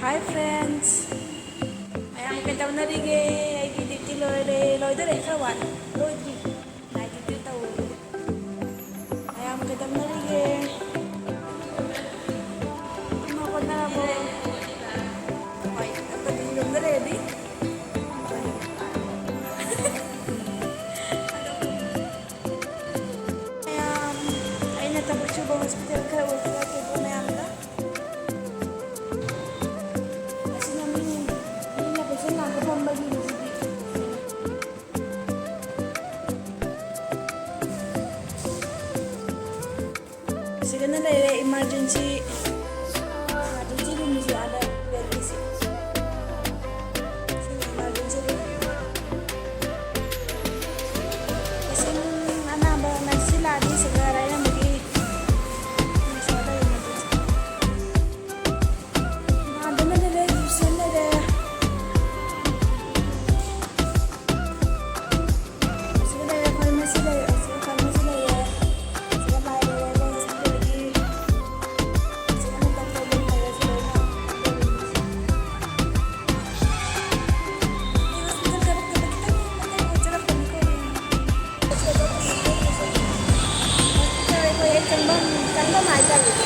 Hi friends! Ayam kita menarige ay titi loy dere kawan. Loy di. Nay titi taw. Ayam kita menarige. Ano ko na mo? Ay, ato dilong dere di. Ayam ay natapos siya ba hospital ka wala ko po na amda. Kasi namin hindi na kasi nakapambagi na si kasi ganun na emergency room is ada very easy. So emergency room. Kasi nung ba nagsila di sa garay na masada emergency. Nada na nila yusan na de. Kasi ganun na pharmacy na ya. Sige bahay na yan. Sige lagi. Sige nang tagpabing na yan sila na. Di hospital ka rin kapag kita mo. Sarap kami ko rin. Hospital ko yan. Kang ba mahal ka rin?